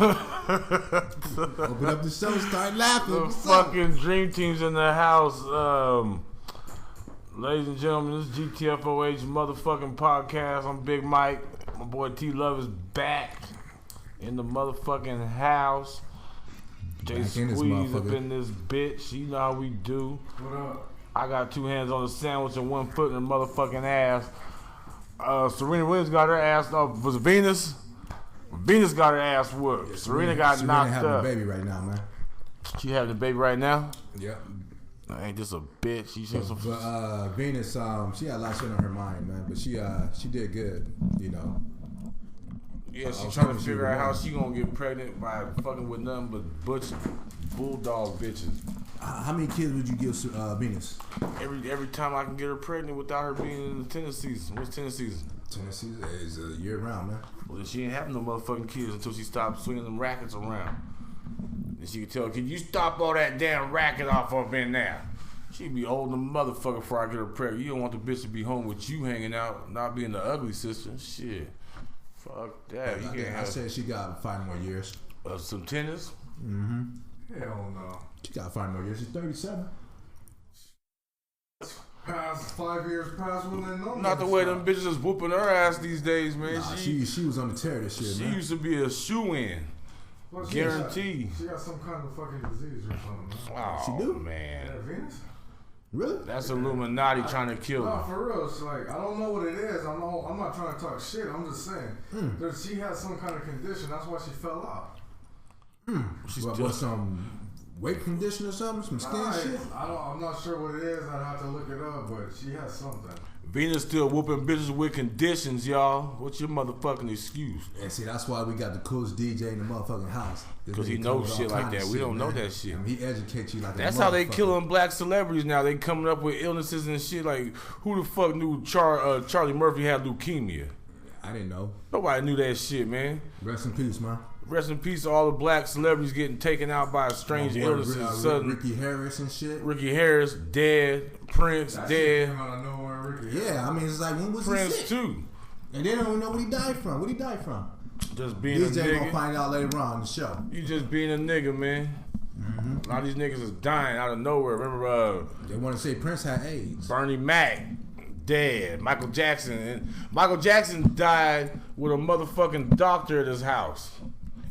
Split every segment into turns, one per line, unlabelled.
Open up the show, start laughing.
The fucking dream team's in the house. Ladies and gentlemen, this is GTFOH motherfucking podcast. I'm Big Mike. My boy T Love is back in the motherfucking house. Jay Squeeze up in this bitch. You know how we do.
What up?
I got 2 hands on the sandwich and 1 foot in the motherfucking ass. Serena Williams got her ass up. Was it Venus? Venus got her ass whooped. Yeah, Serena got knocked up.
Serena having a baby right now, man.
She having a baby right now?
Yep.
Ain't this a bitch? You seen some?
Venus, she had a lot of shit on her mind, man. But she did good, you know.
Yeah, she's trying to figure out how she gonna get pregnant by fucking with nothing but butch bulldog bitches.
How many kids would you give Venus?
Every time I can get her pregnant without her being in the tennis season. What's tennis season?
Tennis season is year round, man.
Well, she ain't having no motherfucking kids until she stops swinging them rackets around. And she can tell, can you stop all that damn racket off up in there? She be holding a motherfucker before I get her pregnant. You don't want the bitch to be home with you hanging out, not being the ugly sister. Shit. Fuck that.
I said she got 5 more years.
Some tennis?
Mm-hmm.
Hell no.
She got 5 more years. She's 37.
Past 5 years past when they know.
Not the way them bitches is whooping her ass these days, man.
Nah, she was on the tear this year,
she
man.
used to be a shoe-in.
Well,
Guaranteed.
She got some kind of fucking disease or something.
Oh,
she do?
Man.
Yeah, Venus?
Really?
That's Illuminati trying to kill her.
No, for real. It's like, I don't know what it is. I'm not trying to talk shit. I'm just saying. She has some kind of condition. That's why she fell out.
She's
what, some weight condition or something? Some skin shit?
I'm not sure what it is. I'd have to look it up, but she has something.
Venus still whooping bitches with conditions, y'all. What's your motherfucking excuse?
And see, that's why we got the coolest DJ in the motherfucking house.
Because he knows shit like that. We don't know that shit.
And he educates you like
that's how they killing black celebrities now. They coming up with illnesses and shit. Like, who the fuck knew Charlie Murphy had leukemia?
I didn't know.
Nobody knew that shit, man.
Rest in peace, man.
Rest in peace to all the black celebrities getting taken out by a strange illness.
Ricky Harris and shit.
Ricky Harris dead. Prince dead.
Yeah, I mean, it's like, when was
Prince
he sick?
too.
And they don't even know what he died from. What he died from?
Just being
DJ
a nigga.
gonna find out later on in the show.
You just being a nigga, man.
Mm-hmm.
A lot of these niggas is dying out of nowhere. Remember,
they want to say Prince had AIDS.
Bernie Mac dead. Michael Jackson died with a motherfucking doctor at his house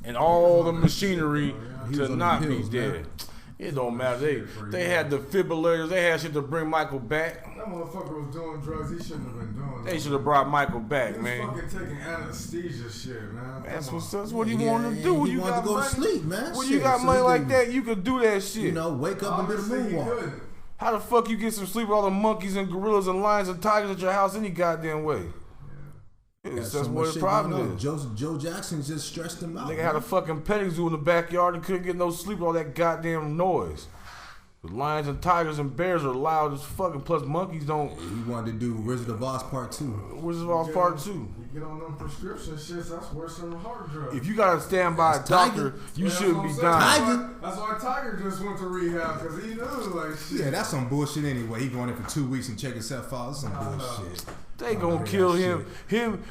and all the machinery to not be dead. Man. It don't matter. They had defibrillators. They had shit to bring Michael back.
That motherfucker was doing drugs. He shouldn't have been doing that.
They should have brought Michael back, man.
He was fucking taking anesthesia shit, man.
That's what you want to do. When
you
got
to go
money,
to sleep, man.
When you got money like that, you could do that shit.
You know, wake up and do the moonwalk.
How the fuck you get some sleep with all the monkeys and gorillas and lions and tigers at your house any goddamn way? That's what the problem is.
Joe Jackson just stressed him out.
Nigga had a fucking petting zoo in the backyard and couldn't get no sleep with all that goddamn noise. The lions and tigers and bears are loud as fucking. Plus monkeys don't.
He wanted to do Wizard of Oz Part 2.
Wizard of Oz Part 2.
You get on them prescription shits, that's worse than the heart drug.
If you gotta stand by a doctor, you shouldn't be dying.
That's why Tiger just went to rehab, because he knew like shit.
Yeah, that's some bullshit anyway. He going in for 2 weeks and check himself out. That's some bullshit.
They gonna kill him.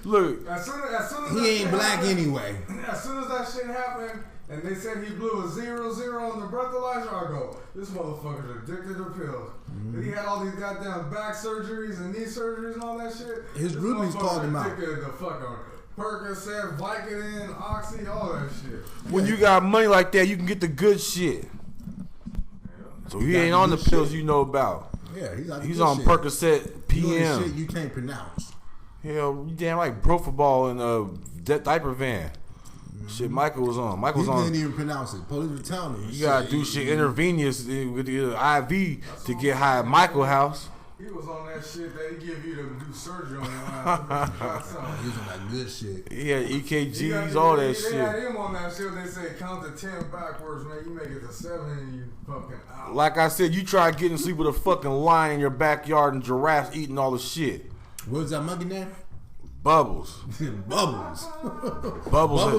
Look.
As soon as
he ain't black anyway.
As soon as that shit happened, and they said he blew a 0-0 on the breathalyzer, I go, this motherfucker's addicted to pills. Mm-hmm. He had all these goddamn back surgeries and knee surgeries and all that shit.
His groupies called him out.
Addicted to fucking Percocet, Vicodin, Oxy, all that shit.
When you got money like that, you can get the good shit. So he ain't on the pills you know about.
Yeah,
he's on Percocet PM.
Shit you can't pronounce.
Hell, you damn like Profiball in a diaper van. Shit, Michael was on.
He couldn't even pronounce it. Police were telling me.
You gotta do shit intravenous with the IV to get high at Michael house.
He was on that shit that he give you to do surgery on your
He was on that good shit.
He had EKGs, all that shit.
They had him on that shit. They say count to 10 backwards, man. You make it to 7 and you fucking out.
Like I said, you try getting sleep with a fucking lion in your backyard and giraffes eating all the shit.
What was that monkey name?
Bubbles.
Bubbles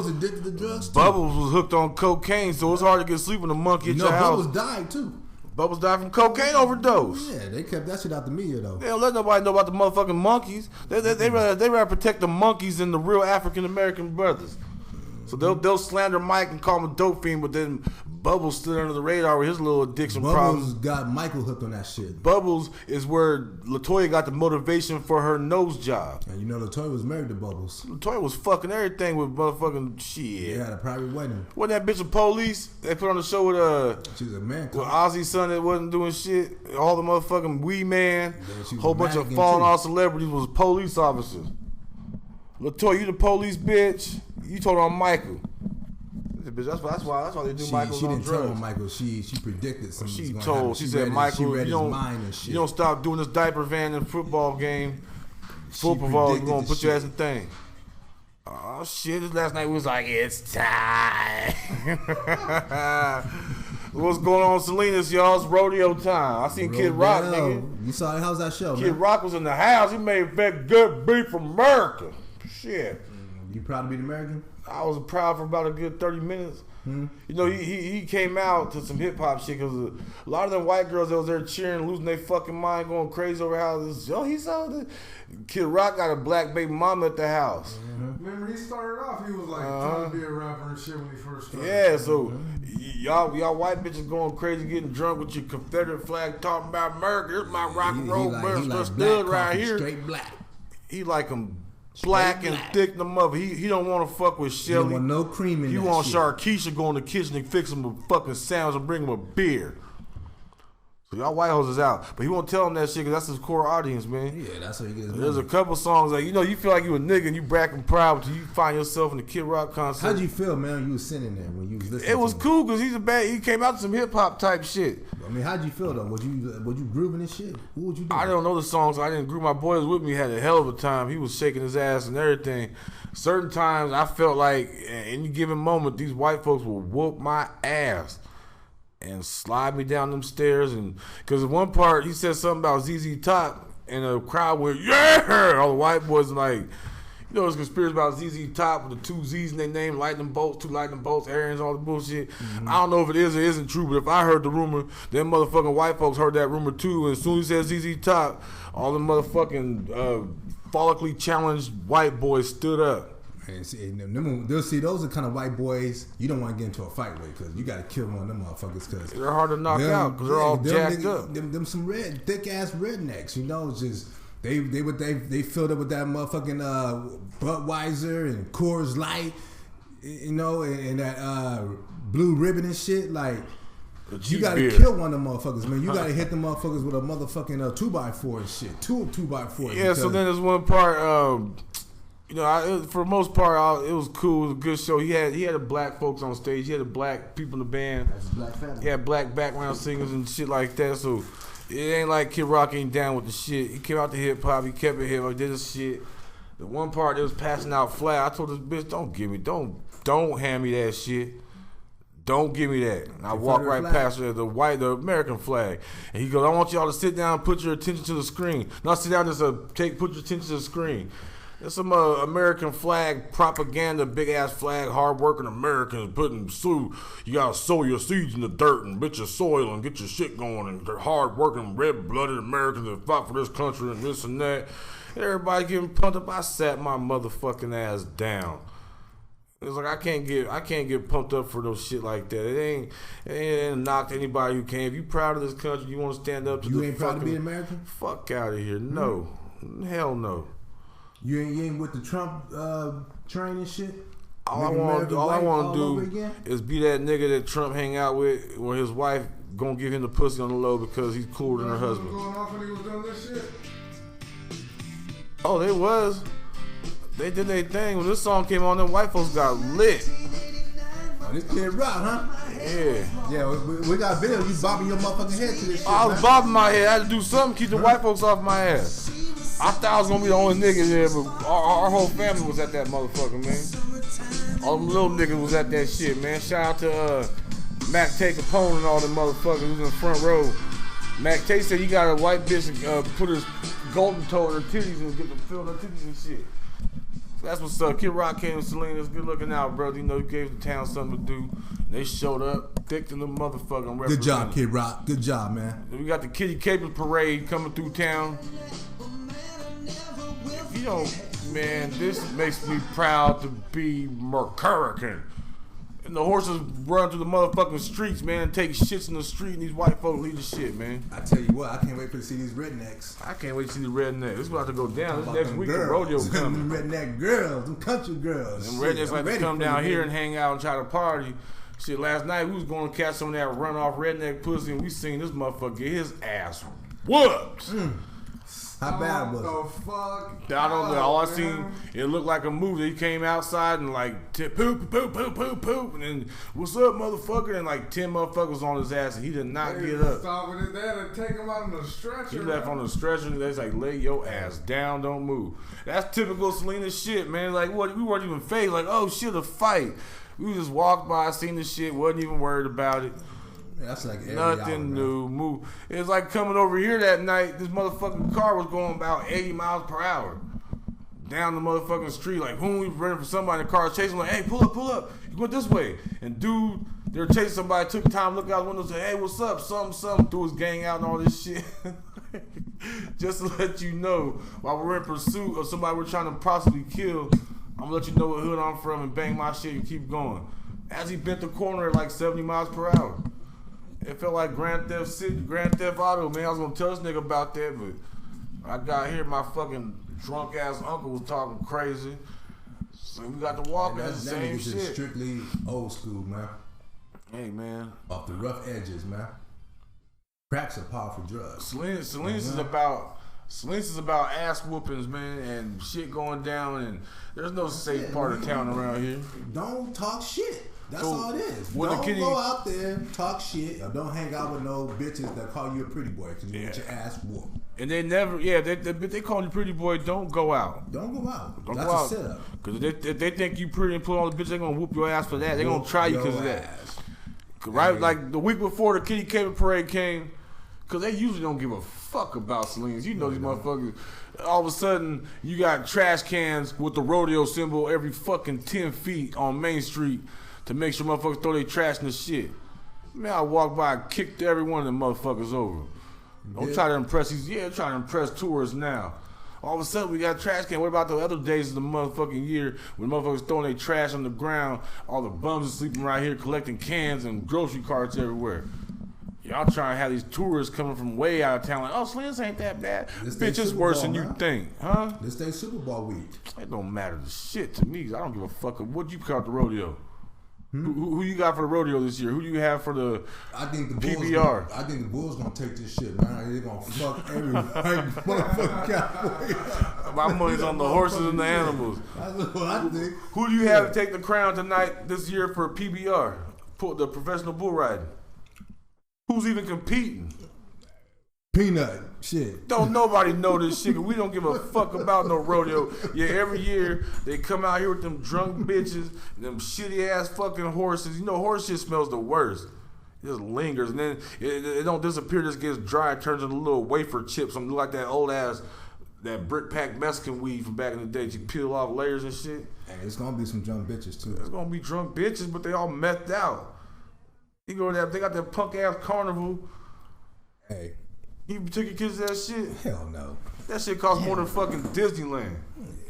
addicted to drugs too.
Bubbles was hooked on cocaine, so it's hard to get sleep with a monkey at your house.
Bubbles died too.
Bubbles died from cocaine overdose.
Yeah, they kept that shit out the media though.
They don't let nobody know about the motherfucking monkeys. They rather protect the monkeys than the real African American brothers. So they'll slander Mike and call him a dope fiend, but then Bubbles stood under the radar with his little addiction problems.
Bubbles got Michael hooked on that shit.
Bubbles is where LaToya got the motivation for her nose job.
And you know LaToya was married to Bubbles.
LaToya was fucking everything with motherfucking shit.
They had a private wedding.
Wasn't that bitch a police? They put on the show with
She was a man.
with Ozzy's son that wasn't doing shit. All the motherfucking Wee Man, whole bunch of fallen off celebrities was police officers. LaToya, you the police, bitch. You told on Michael. That's why they do Michael on drugs.
She didn't tell Michael. She predicted something.
She said, Michael, you don't stop doing this diaper van in football game. Football, we're gonna put your ass in thing. Oh shit! This last night we was like, it's time. What's going on, Salinas, y'all? It's rodeo time. I seen Kid Rock, nigga.
You saw how's that show,
Kid Rock was in the house. He made that good beat from America. Shit.
You proud to be an American?
I was proud for about a good 30 minutes. You know, he came out to some hip hop shit because a lot of them white girls that was there cheering, losing their fucking mind, going crazy over how this. He saw this. Kid Rock got a black baby mama at the house.
Remember, he started off, he was like trying to be a rapper and shit when he first started.
Yeah, so y'all white bitches going crazy, getting drunk with your Confederate flag, talking about America. Here's my rock and roll stud right here.
Straight black.
He like them black and thick the mother. He don't want to fuck with Shelly.
He want no cream in
He
that
want
shit.
Sharkeisha go in the kitchen and fix him a fucking sandwich and bring him a beer. So y'all white hoes is out. But he won't tell him that shit because that's his core audience, man.
Yeah, that's how he gets.
There's a couple songs like, you feel like you a nigga and you bracking proud until you find yourself in the Kid Rock concert.
How'd you feel, man, when you was sitting there when you was listening?
It was cool because he came out to some hip hop type shit.
I mean, how'd you feel though? Was you grooving and shit? What would you do?
I don't know the songs. I didn't groove. My boy was with me, had a hell of a time. He was shaking his ass and everything. Certain times I felt like in any given moment these white folks will whoop my ass and slide me down them stairs. And because at one part he said something about ZZ Top and the crowd went, yeah! All the white boys like, there's conspiracy about ZZ Top with the two Z's in their name, two lightning bolts, Arians, all the bullshit. I don't know if it is or isn't true, but if I heard the rumor, them motherfucking white folks heard that rumor too. And as soon as he said ZZ Top, all the motherfucking follically challenged white boys stood up.
And see, those are kind of white boys you don't want to get into a fight with because you got to kill one of them motherfuckers because
they're hard to knock out because they're all jacked up.
Them some thick ass rednecks, just they filled up with that motherfucking Budweiser and Coors Light, and that blue ribbon and shit. Like you got to kill one of them motherfuckers, man. You got to hit them motherfuckers with a motherfucking 2x4 and shit, two 2x4s.
Yeah. So then there's one part. For the most part, it was cool. It was a good show. He had the black folks on stage. He had the black people in the band.
That's black family.
He had black background singers and shit like that. So it ain't like Kid Rock ain't down with the shit. He came out to hip hop. He kept it hip hop. Did his shit. The one part that was passing out flat. I told this bitch, don't hand me that shit. Don't give me that. And I walked right past her, the American flag. And he goes, I want y'all to sit down and put your attention to the screen. Not sit down, just put your attention to the screen. There's some American flag propaganda, big ass flag, hard-working Americans you gotta sow your seeds in the dirt and bitch your soil and get your shit going, and they're hard-working, red-blooded Americans that fought for this country and this and that. Everybody getting pumped up. I sat my motherfucking ass down. It's like I can't get pumped up for no shit like that. It ain't knocked anybody who can. If you proud of this country, you want to stand up to
you ain't proud to be American?
Fuck out of here. No. Hell no.
You ain't with the Trump train and shit?
All I want to do is be that nigga that Trump hang out with where his wife gonna give him the pussy on the low because he's cooler than her husband.
Going off when he was doing this shit?
Oh, they was. They did their thing. When this song came on, them white folks got lit.
Oh, this Kid Rock, huh?
Yeah.
Yeah, we got a video of you bobbing your motherfucking head to this shit.
I was bobbing my head. I had to do something to keep the white folks off my ass. I thought I was gonna be the only nigga there, but our whole family was at that motherfucker, man. All them little niggas was at that shit, man. Shout out to Mac Tay Capone and all them motherfuckers who's in the front row. Mac Tay said he got a white bitch put his golden toe in her titties and get to feel her titties and shit. So that's what's up. Kid Rock came to Salinas. Good looking out, brother. You gave the town something to do. They showed up, thick to the motherfucking.
Good job, Kid Rock. Good job, man.
We got the Kitty Capers parade coming through town. man, this makes me proud to be McGreggor. And the horses run through the motherfucking streets, man, and take shits in the street, and these white folks lead the shit, man.
I tell you what, I can't wait to see these rednecks.
I can't wait to see the rednecks. This is about to go down. This next week,
girls.
the rodeo coming.
Them redneck girls, them country girls.
Them rednecks like to come down here and hang out and try to party. Shit, last night we was going to catch some of that runoff redneck pussy, and we seen this motherfucker get his ass whooped.
How bad was
the fuck?
I don't know. All I seen, it looked like a movie. He came outside and like poop, poop, poop, poop, poop, and then what's up, motherfucker? And like 10 motherfuckers on his ass, and he did not get up.
Stop with it. They had to take him out on the stretcher.
He left on the stretcher, and they was like, lay your ass down, don't move. That's typical Selena shit, man. Like what? We weren't even fake. Like, oh shit, a fight. We just walked by, seen the shit, wasn't even worried about it.
That's like every
nothing
hour,
new. Move. It was like coming over here that night. This motherfucking car was going about 80 miles per hour down the motherfucking street. Like, whom we running for somebody in the car chasing? Like, hey, pull up, pull up. You went this way. And dude, they were chasing somebody. Took time, looked out the window, said, hey, what's up? Something. Threw his gang out and all this shit. Just to let you know, while we're in pursuit of somebody we're trying to possibly kill, I'm gonna let you know what hood I'm from and bang my shit and keep going. As he bent the corner at like 70 miles per hour. It felt like Grand Theft Auto, man. I was gonna tell this nigga about that, but I got here, my fucking drunk ass uncle was talking crazy. So we got to walk at the same shit.
Is strictly old school, man.
Hey, man.
Off the rough edges, man. Crack's a powerful drug.
Salinas is about ass whoopings, man, and shit going down, and there's no safe part of town around here.
Don't talk shit. That's
So,
all it is.
what
Don't
the
go out there, talk shit, or don't hang out with no bitches that call you a pretty boy because you get your ass whooped.
And they never, they call you pretty boy. Don't go out.
Don't go out.
Don't
That's
go
a
out.
setup.
Because if they think you pretty and put on the bitch, they gonna whoop your ass for that. They gonna try you because of that. Right? Like the week before the Kitty Cable Parade came, because they usually don't give a fuck about Salinas. You know these motherfuckers. All of a sudden, you got trash cans with the rodeo symbol every fucking 10 feet on Main Street to make sure motherfuckers throw their trash in the shit. Man, I walked by and kicked every one of them motherfuckers over. Don't try to impress these. Trying to impress tourists now. All of a sudden, we got trash can. What about the other days of the motherfucking year when motherfuckers throwing their trash on the ground? All the bums are sleeping right here collecting cans and grocery carts everywhere. Y'all trying to have these tourists coming from way out of town like, oh, Slims ain't that bad. Bitch, it's worse than you think, huh?
This day Super Bowl week.
It don't matter the shit to me. I don't give a fuck. What you call the rodeo? Who you got for the rodeo this year? Who do you have for the
I think the
PBR?
I think the Bulls gonna take this shit, man. They're gonna fuck every motherfucking Cowboy.
My money's on the horses and the animals.
That's what I think.
Who do you have to take the crown tonight this year for PBR? The professional bull riding. Who's even competing?
Peanut shit.
Don't nobody know this shit. We don't give a fuck about no rodeo. Yeah, every year they come out here with them drunk bitches, them shitty ass fucking horses. You know, horse shit smells the worst. It just lingers, and then it don't disappear. Just gets dry, and turns into little wafer chips. Something like that old ass, that brick pack Mexican weed from back in the day. You peel off layers and shit.
Hey, it's gonna be some drunk bitches too.
It's gonna be drunk bitches, but they all methed out. You go there, they got that punk ass carnival.
Hey.
You took your kids to that shit?
Hell no.
That shit costs more than fucking Disneyland.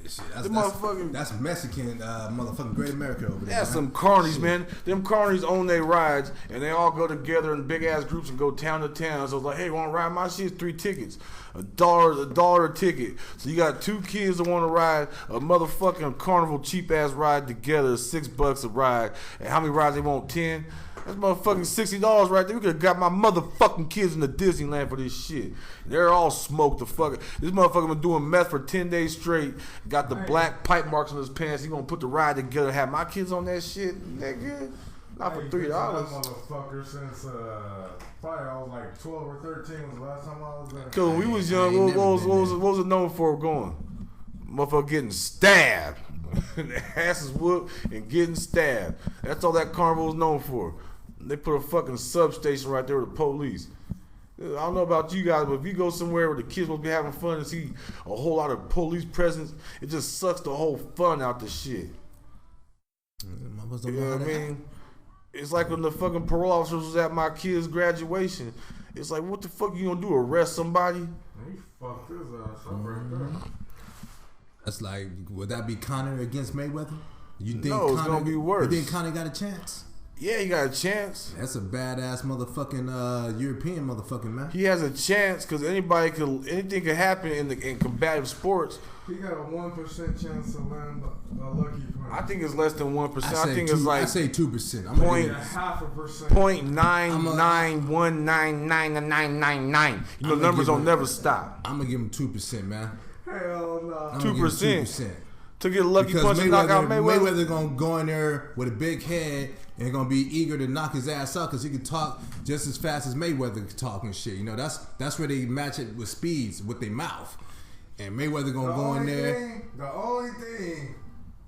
That's Mexican motherfucking Great America over there.
That's some carnies, man. Them carnies own their rides, and they all go together in big ass groups and go town to town. So it's like, hey, want to ride my shit? It's 3 tickets. $1 a ticket. So you got 2 kids that want to ride a motherfucking carnival cheap ass ride together, $6 a ride. And how many rides they want? 10? That's motherfucking $60 right there. We could have got my motherfucking kids into Disneyland for this shit. They're all smoked the fuck. This motherfucker been doing meth for 10 days straight. Got the black pipe marks on his pants. He gonna put the ride together. Have my kids on that shit, nigga. Not for $3.
Motherfucker since probably I was like 12 or 13 was the last time I was there.
Cause when we was young, what was it known for going? Motherfucker getting stabbed. The ass is whooped and getting stabbed. That's all that carnival was known for. They put a fucking substation right there with the police. I don't know about you guys, but if you go somewhere where the kids will be having fun and see a whole lot of police presence, it just sucks the whole fun out the shit. You know what I mean? It's like when the fucking parole officers was at my kid's graduation. It's like, what the fuck you gonna do? Arrest somebody?
He fucked his ass up right there.
That's like, would that be Conor against Mayweather? You think
No, it's gonna be worse.
You think Conor got a chance?
Yeah, he got a chance.
That's a badass motherfucking European motherfucking man.
He has a chance because anything could happen in combative sports.
He got a 1% chance to land a lucky punch.
I think it's less than 1%. I think it's like
I say 2%. I'm
point
gonna
half a percent.
0.9919999. You know, numbers don't never stop.
I'm gonna give him 2%, man.
Hell no.
2%. To get a lucky punch and knock out Mayweather.
Mayweather gonna go in there with a big head and gonna be eager to knock his ass out because he can talk just as fast as Mayweather can talk and shit. You know, that's where they match it with speeds with their mouth. And Mayweather gonna go in there.
The only thing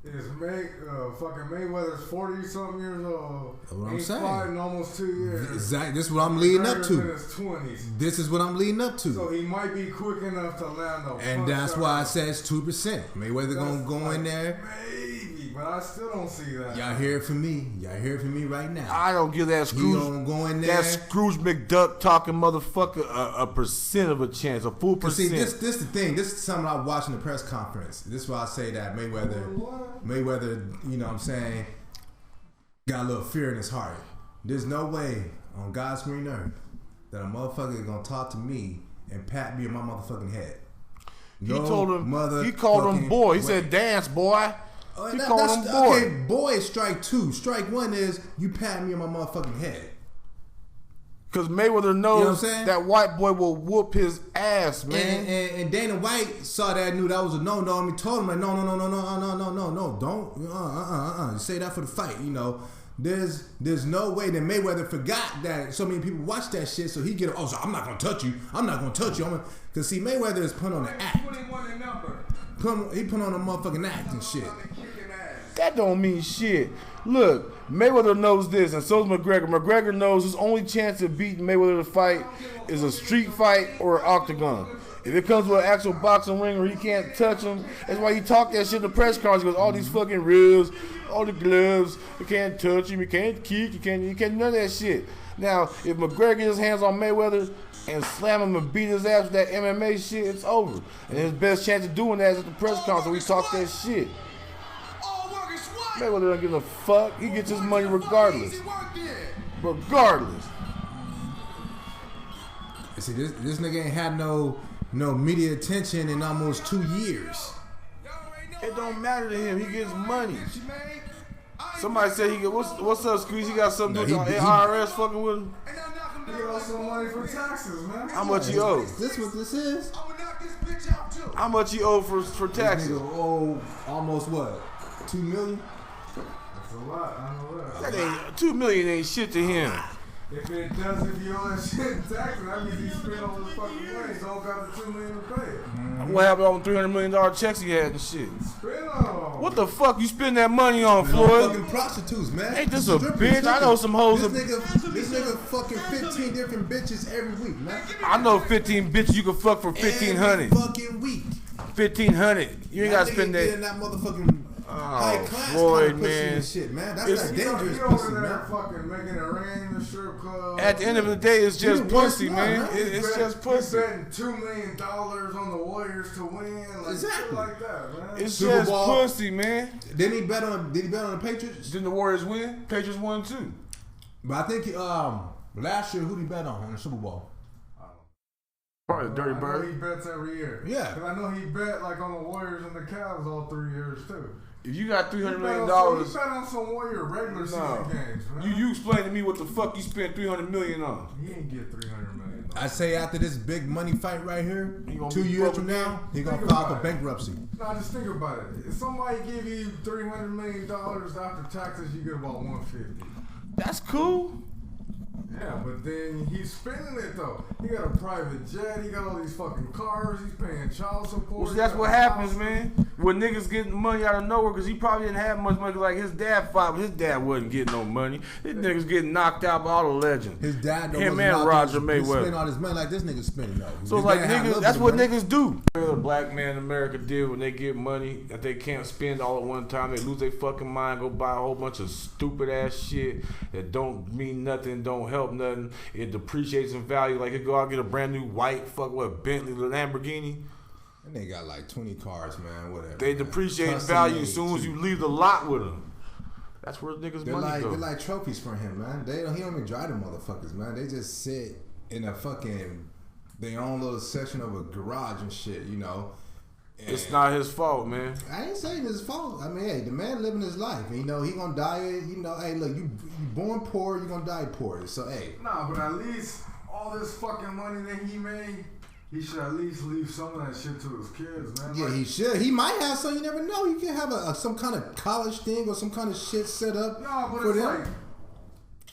is fucking Mayweather's 40-something years old.
That's what I'm
He's
saying.
fighting almost 2 years.
Exactly. This is what I'm leading up to.
In his 20s.
This is what I'm leading up to.
So he might be quick enough to land a
and that's why I said it's 2%. Mayweather gonna go in there.
Maybe, but I still don't see that.
Y'all hear it from me. Y'all hear it from me right now.
I don't give that Scrooge.
He gonna go in there.
That Scrooge McDuck talking motherfucker a percent of a chance, a full percent.
See, this the thing. This is something I watched in the press conference. This is why I say that Mayweather, you know what I'm saying, got a little fear in his heart. There's no way on God's green earth that a motherfucker is gonna talk to me and pat me on my motherfucking head. No,
he called him boy. He said, "Dance, boy." He called him boy.
Okay, boy is strike 2. Strike 1 is you pat me on my motherfucking head.
Because Mayweather knows that white boy will whoop his ass, man.
And Dana White saw that, knew that was a no-no, and he told him, like, no, don't, You say that for the fight, you know. There's no way that Mayweather forgot that so many people watch that shit, so he get, so I'm not gonna touch you. Because see, Mayweather is put on an act. He put on a motherfucking act and shit.
That don't mean shit. Look, Mayweather knows this, and so does McGregor. McGregor knows his only chance of beating Mayweather to fight is a street fight or an octagon. If it comes to an actual boxing ring where he can't touch him, that's why he talked that shit in the press conference. He goes, all these fucking rules, all the gloves, you can't touch him, you can't kick, you can't none of that shit. Now, if McGregor gets his hands on Mayweather and slam him and beat his ass with that MMA shit, it's over. And his best chance of doing that is at the press conference where he talks that shit. Mayweather don't give a fuck. He gets his money regardless. Regardless.
See, this nigga ain't had no media attention in almost 2 years.
It don't matter to him. He gets money. Somebody said he get what's up, Squeeze? He got something to do with the IRS fucking with him.
He got some money for taxes, man.
How much he owe?
This what this is?
How much he owe for taxes?
This nigga owe almost what? $2 million?
That's a lot. I know that.
That ain't $2 million ain't shit to him.
If it does, if you owe that shit in taxes, that means he spent all his fucking money. So don't got the $2 million to pay.
What happened on $300 million checks he had and shit?
Spend on.
What the fuck you spend that money on, Floyd?
Fucking prostitutes, man.
Ain't this a bitch? I know some hoes.
This nigga fucking 15 different bitches every week, man.
I know 15 bitches you can fuck for 1,500.
Every fucking week.
1,500. You ain't gotta spend that.
In that motherfucking high class
Floyd,
kind of pussy
man.
and shit, man. That's that dangerous
you
pussy,
over there
man.
fucking making it rain in the strip club.
At the end of the day, it's just pussy, man. It's just pussy.
Betting $2 million on the Warriors to win, like shit like that, man.
It's
Super
just
Bowl.
pussy, man.
Did he bet on the Patriots?
Didn't the Warriors win? Patriots won too.
But I think last year who did he bet on in the Super Bowl?
Probably the Dirty
I know
Bird.
he bets every year.
Yeah.
Because I know he bet like on the Warriors and the Cavs all 3 years too.
If you got $300 million,
He bet on some Warrior regular season games, man.
You explain to me what the fuck you spent $300 million on.
He ain't get $300 million.
I say after this big money fight right here,
He gonna
2
be
years from
broke
now, he gonna
Think
file for
about it.
bankruptcy.
Nah, just think about it. If somebody give you $300 million after taxes, you get about $150.
That's cool.
Yeah, but then he's spending it though. He got a private jet. He got all these fucking cars. He's paying child support.
Well, that's what happens, man. When niggas getting money out of nowhere, because he probably didn't have much money. Like his dad fought, but his dad wasn't getting no money. His niggas getting knocked out by all the legends.
His dad
Him and Roger
He
Mayweather.
spent all his money like this nigga spending though.
So
His
like
dad had a
niggas,
little
that's
bit
what
of money.
niggas do. The black man in America did when they get money that they can't spend all at one time. They lose their fucking mind, go buy a whole bunch of stupid ass shit that don't mean nothing, don't help nothing. It depreciates in value. Like it go out and get a brand new white Bentley, Lamborghini.
And they got like 20 cars, man. Whatever.
They depreciate in value as soon as you leave the lot with them. That's where niggas' money go.
They're like trophies for him, man. He don't even drive them motherfuckers, man. They just sit in a fucking their own little section of a garage and shit, you know. And
it's not his fault, man.
I ain't saying it's his fault. I mean, hey, the man living his life. You know, he gonna die. You know, hey, look, you born poor, you gonna die poor. So, hey.
Nah, but at least all this fucking money that he made, he should at least leave some of that shit to his kids, man.
Yeah, he should. He might have some. You never know. He can have some kind of college thing or some kind of shit set up.
No, but
for
it's
them.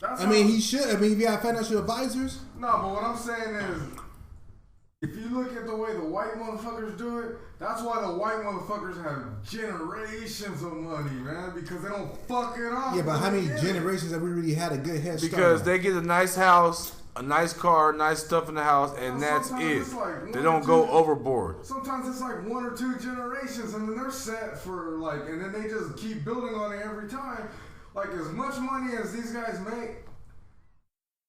like.
I mean, he should. I mean, if you have financial advisors.
No, but what I'm saying is, if you look at the way the white motherfuckers do it, that's why the white motherfuckers have generations of money, man, because they don't fuck it up.
Yeah, but how many generations have we really had a good head start?
Because they get a nice house, a nice car, nice stuff in the house, and that's it.
Like
they don't go overboard.
Sometimes it's like 1 or 2 generations, and then they're set for like, and then they just keep building on it every time. Like, as much money as these guys make,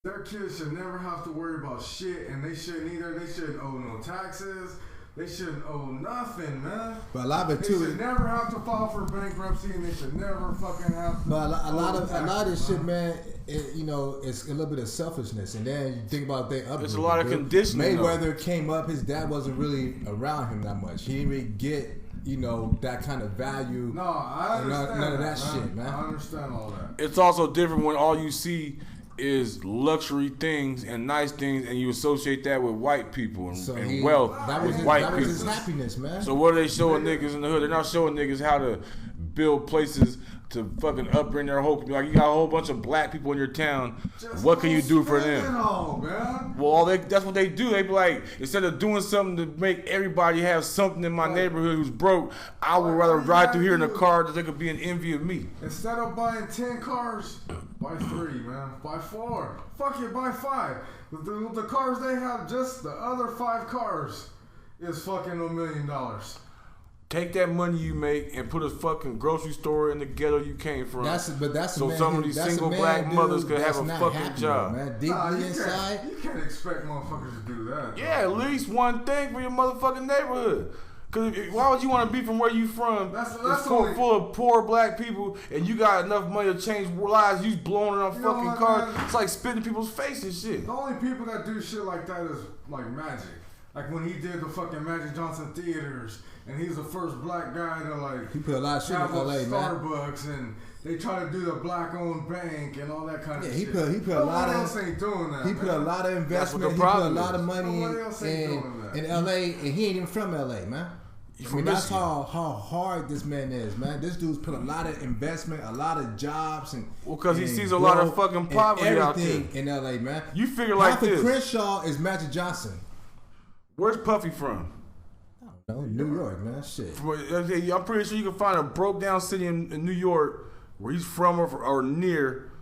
their kids should never have to worry about shit, and they shouldn't either. They shouldn't owe no taxes. They shouldn't owe nothing, man.
But a lot of it too.
They should never have to file for bankruptcy, and they should never fucking have to.
But a lot of this shit, man. You know, it's a little bit of selfishness, and then you think about their upbringing.
It's a lot of conditioning.
Mayweather came up. His dad wasn't really around him that much. He didn't really get, you know, that kind of value.
No, I understand.
None of that shit, man.
I understand all that.
It's also different when all you see is luxury things and nice things, and you associate that with white people and wealth.
That was his happiness, man.
So what are they showing niggas in the hood? They're not showing niggas how to build places to fucking upbring their whole. Like, you got a whole bunch of black people in your town. What can you do for them? Well, that's what they do. They be like, instead of doing something to make everybody have something in my neighborhood who's broke, I would rather ride through here in a car that they could be in envy of me.
Instead of buying 10 cars, buy 3, man. Buy 4. Fuck it, buy 5. The cars they have, just the other 5 cars is fucking $1 million.
Take that money you make and put a fucking grocery store in the ghetto you came from.
So
some of these single black mothers could have a fucking job.
Man. Deeply inside,
you can't expect motherfuckers to do that.
Yeah, at least one thing for your motherfucking neighborhood. Cause why would you want to be from where you from? That's full of poor black people, and you got enough money to change lives. You blowing it on fucking cars. It's like spitting in people's face and shit.
The only people that do shit like that is like Magic. Like when he did the fucking Magic Johnson theaters, and he's the first black guy to like.
He put a lot of shit in LA, man.
Starbucks, and they try to do the black-owned bank and all that kind of shit.
He put a lot of.
Else ain't doing that.
He put a lot of investment. He put a lot of money in LA, and he ain't even from LA, man. I mean, that's how hard this man is, man. This dude's put a lot of investment, a lot of jobs, and
because he sees a lot of fucking poverty out there
in LA, man.
You figure like this.
Crenshaw is Magic Johnson.
Where's Puffy from?
I don't know, New York, man. Shit.
I'm pretty sure you can find a broke down city in New York where he's from or near,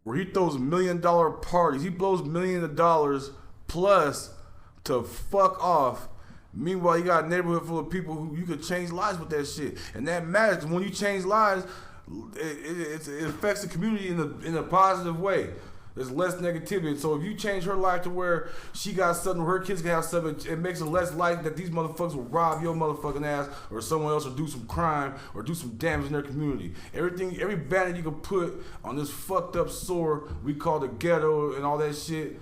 where he throws $1 million parties. He blows millions of dollars plus to fuck off. Meanwhile, you got a neighborhood full of people who you could change lives with that shit, and that matters. When you change lives, it affects the community in a positive way. There's less negativity. So if you change her life to where she got something, her kids can have something, it makes it less likely that these motherfuckers will rob your motherfucking ass or someone else, or do some crime or do some damage in their community. Every bandage you can put on this fucked up sore we call the ghetto and all that shit,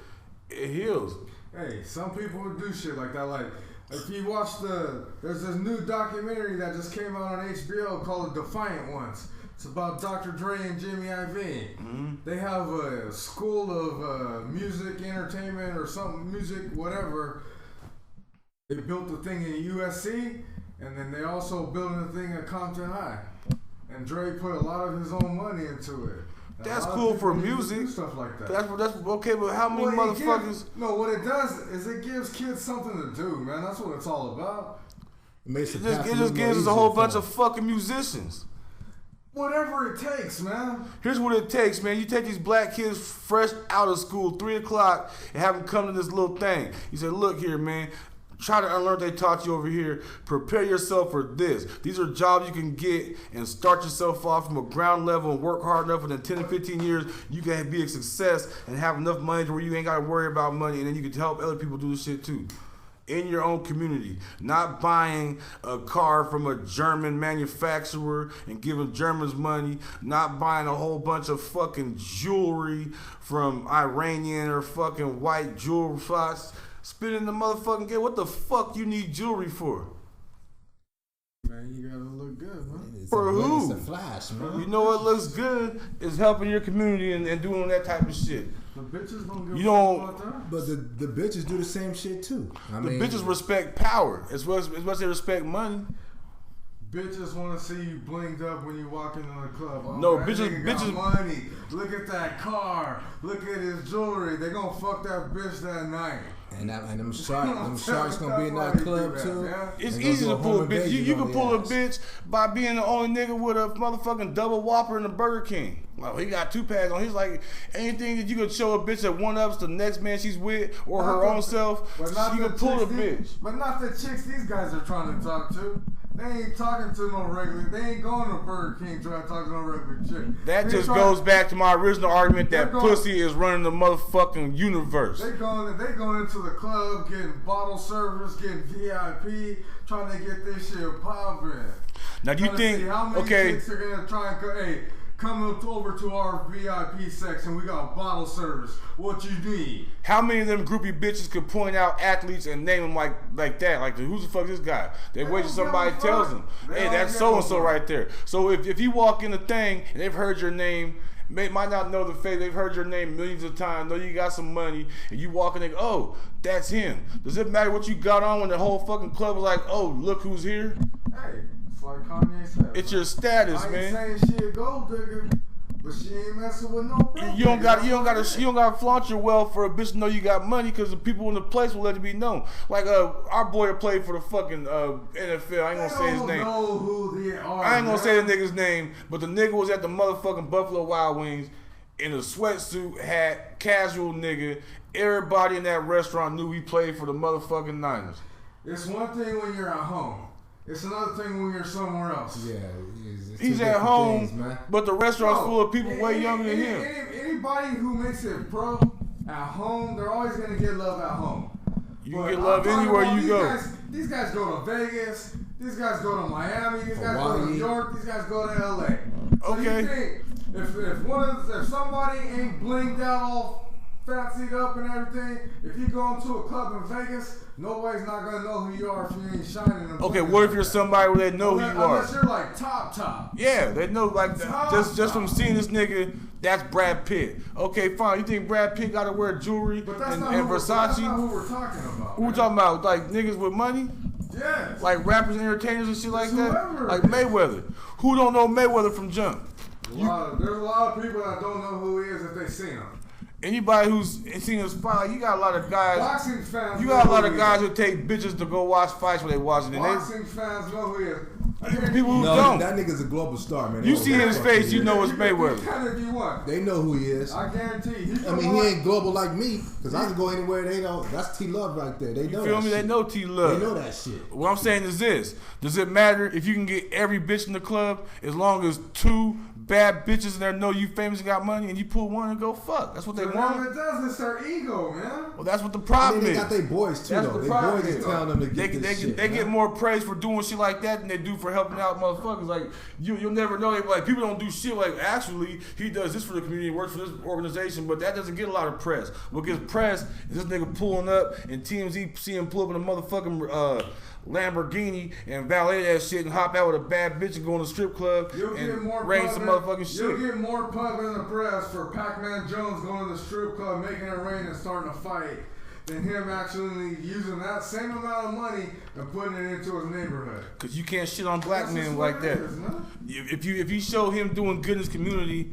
it heals.
Hey, some people would do shit like that. Like, if you watch there's this new documentary that just came out on HBO called The Defiant Ones. It's about Dr. Dre and Jimmy Iovine. Mm-hmm. They have a school of music, entertainment, or something, music, whatever. They built the thing in USC, and then they also building a thing at Compton High. And Dre put a lot of his own money into it.
That's cool for music.
Stuff like that.
That's okay, but how many motherfuckers?
What it does is it gives kids something to do, man. That's what it's all about.
It just gives us a whole bunch of fucking musicians.
Whatever it takes, man.
Here's what it takes, man. You take these black kids fresh out of school, 3 o'clock, and have them come to this little thing. You say, look here, man. Try to unlearn what they taught you over here. Prepare yourself for this. These are jobs you can get and start yourself off from a ground level and work hard enough. And in 10 to 15 years, you can be a success and have enough money to where you ain't got to worry about money. And then you can help other people do this shit too. in your own community, not buying a car from a German manufacturer and giving Germans money, not buying a whole bunch of fucking jewelry from Iranian or fucking white jewelry spots, spending the motherfucking game. What the fuck you need jewelry for?
Man, you gotta look good, man.
For who?
It's a flash, man.
You know what looks good is helping your community and doing that type of shit.
The bitches don't give
You don't.
about that.
But the bitches do the same shit too. I mean,
Bitches respect power as well as they respect money.
Bitches want to see you blinged up when you walk into the club. Oh,
No,
that
bitches-
nigga got
bitches-
money. Look at that car. Look at his jewelry. They gonna fuck that bitch that night.
and them sharks gonna be in that club too.
It's
They gonna
easy
do
to
a
pull a
home
bitch. You
invasion
can
on
pull
their
a
ass.
bitch by being the only nigga with a motherfucking double Whopper and a Burger King. Like, he got 2 pads on. He's like, anything that you can show a bitch that one-ups the next man she's with or her own self,
But not
you
the
can pull a
chicks
bitch.
But not the chicks these guys are trying to talk to. They ain't talking to no regular. They ain't going to Burger King trying to talk to no regular chick.
That
They
just
trying-
goes back to my original argument that
They're going-
pussy is running the motherfucking universe.
They going into the club, getting bottle service, getting VIP, trying to get this shit popping.
Now, do you
Trying to
think,
see how many
okay,
chicks are gonna try and go, hey, come over to our VIP section. We got bottle service. What you need?
how many of them groupie bitches could point out athletes and name them like that? Like, who's the fuck is this guy? They wait till
don't
somebody
give a
tells
fuck.
them,
They
hey,
don't
that's
give
so
a
and so
fuck.
right there. So if you walk in the thing and they've heard your name, might not know the face, they've heard your name millions of times, know you got some money, and you walk in and go, oh, that's him. Does it matter what you got on when the whole fucking club is like, oh, look who's here?
Hey, it's like Kanye said.
It's
man.
your status,
I ain't
man.
saying she a gold digger, but she ain't messing with no broke
You don't
niggas.
got to flaunt your wealth for a bitch to know you got money because the people in the place will let it be known. Like our boy that played for the fucking NFL. I ain't gonna say his
They
name.
don't know who they are.
I ain't gonna
man.
say the nigga's name, but the nigga was at the motherfucking Buffalo Wild Wings in a sweatsuit, hat, casual nigga. Everybody in that restaurant knew he played for the motherfucking Niners.
It's one thing when you're at home. It's another thing when you're somewhere else.
Yeah, it's
He's
two
at
different
home,
things, man.
but the restaurant's
Bro,
full of people way younger than him.
Anybody who makes it pro at home, they're always gonna get love at home.
You
But
can get
I'm
love
talking
anywhere
about
you go.
These guys go to Vegas. These guys go to Miami. These guys go to
Hawaii.
New York. These guys go to LA. So
Okay.
you think if somebody ain't blinged out all fancied up and everything, if you go into a club in Vegas, nobody's not gonna know who you are if you ain't shining. And
Okay,
blinging
what if
like
you're
that.
somebody where they know who you
Unless
are?
you're like top.
Yeah, they know like
Top
just from
top.
seeing this nigga, that's Brad Pitt. Okay, fine. You think Brad Pitt gotta wear jewelry
But that's
and
not who
Versace?
that's not who we're talking about.
Who we
man.
talking about? Like niggas with money?
Yes.
Like rappers and entertainers and shit like
It's
that?
whoever.
Like Mayweather. Who don't know Mayweather from jump?
There's a lot of people that don't know who he is if they seen him.
Anybody who's seen his fight, like, you got a lot of guys.
Boxing fans.
You
know
got a
who
lot of
he
guys
is.
who take bitches to go watch fights when they watching it. And
Boxing fans know who he is.
people who
No,
don't.
that nigga's a global star, man.
You
They
see
don't
his
fuck
face,
with
you
him.
know it's
You
Mayweather.
can if you want.
They know who he is.
I guarantee you.
I mean, he ain't global like me, because I can go anywhere. They know. That's T Love right there. They
You
know
feel
that
me?
shit.
They know T Love.
They know that shit.
What I'm saying is this: does it matter if you can get every bitch in the club as long as 2 bad bitches in there know you famous and got money, and you pull one and go fuck? That's what they
For them,
want.
it does. It's their ego, man.
Well, that's what the
I mean,
problem
they
is.
got their boys too,
That's
though.
the
Their
problem
boys
is.
is telling them to
They
get this shit.
get
man.
more praise for doing shit like that than they do for helping out motherfuckers. Like you'll never know. Like people don't do shit like actually he does this for the community, works for this organization, but that doesn't get a lot of press. What gets press is this nigga pulling up and TMZ see him pull up in a motherfucking Lamborghini and valet that shit and hop out with a bad bitch and go in a strip club
You'll get
and
more
rain
pub
some
in-
motherfucking
You'll
shit.
get more pub in the press for Pac-Man Jones going to the strip club, making it rain and starting a fight, than him actually using that same amount of money and putting it into his neighborhood.
Cause you can't shit on black
That's
men
just
like
what
that.
it is, man.
If you show him doing good in his community,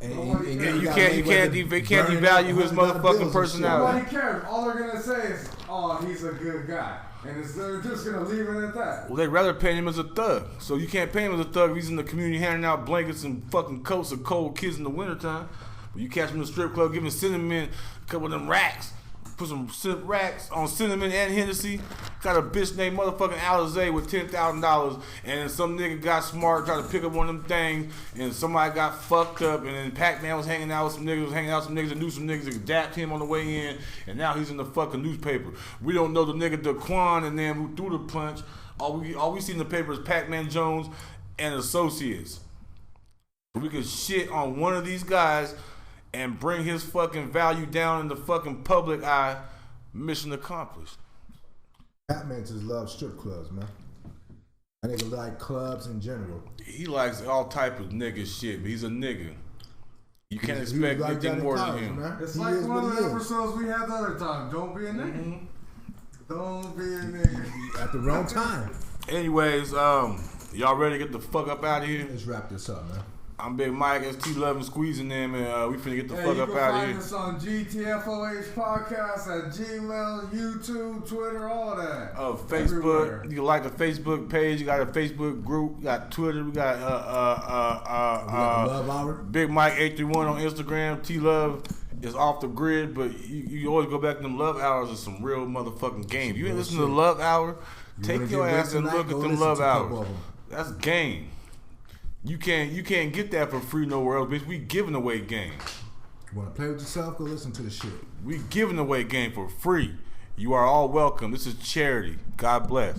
And
you
got
can't
Mayweather
devalue
burning
his
$100 bills
motherfucking
and shit.
personality.
Nobody cares. All they're gonna say is, "Oh, he's a good guy," and they're just gonna leave it at that.
Well, they'd rather pay him as a thug. So you can't pay him as a thug if he's in the community handing out blankets and fucking coats to cold kids in the wintertime. But you catch him in the strip club giving cinnamon a couple of them racks. put some racks on cinnamon and Hennessy. Got a bitch named motherfucking Alizé with $10,000, and some nigga got smart, tried to pick up one of them things, and somebody got fucked up, and then Pac-Man was hanging out with some niggas, and knew some niggas that dapped him on the way in, and now he's in the fucking newspaper. We don't know the nigga Daquan and them who threw the punch. All we see in the paper is Pac-Man Jones and associates. We could shit on one of these guys and bring his fucking value down in the fucking public eye. Mission accomplished.
Batman just loves strip clubs, man. I nigga like clubs in general.
He likes all type of nigga shit, but he's a nigga. You can't expect anything more than him.
Man. It's like one of the episodes we had the other time. Don't be a nigga. Mm-hmm. Don't be a nigga.
At the wrong time.
Anyways, y'all ready to get the fuck up out of here?
Let's wrap this up, man.
I'm Big Mike, ST Love and Squeezing them, and we finna get the fuck up out of here.
You can find us on GTFOH Podcast at Gmail, YouTube, Twitter, all that.
Facebook.
Everywhere.
You can like the Facebook page. You got a Facebook group. You got Twitter. We got
Love Hour.
Big Mike 831 on Instagram. T Love is off the grid, but you always go back to them Love Hours of some real motherfucking game. You ain't listen to Love Hour? Take your ass and look at them Love Hours. That's game. You can't get that for free nowhere else, bitch. We giving away game.
You want to play with yourself? Go listen to the shit.
We giving away game for free. You are all welcome. This is charity. God bless.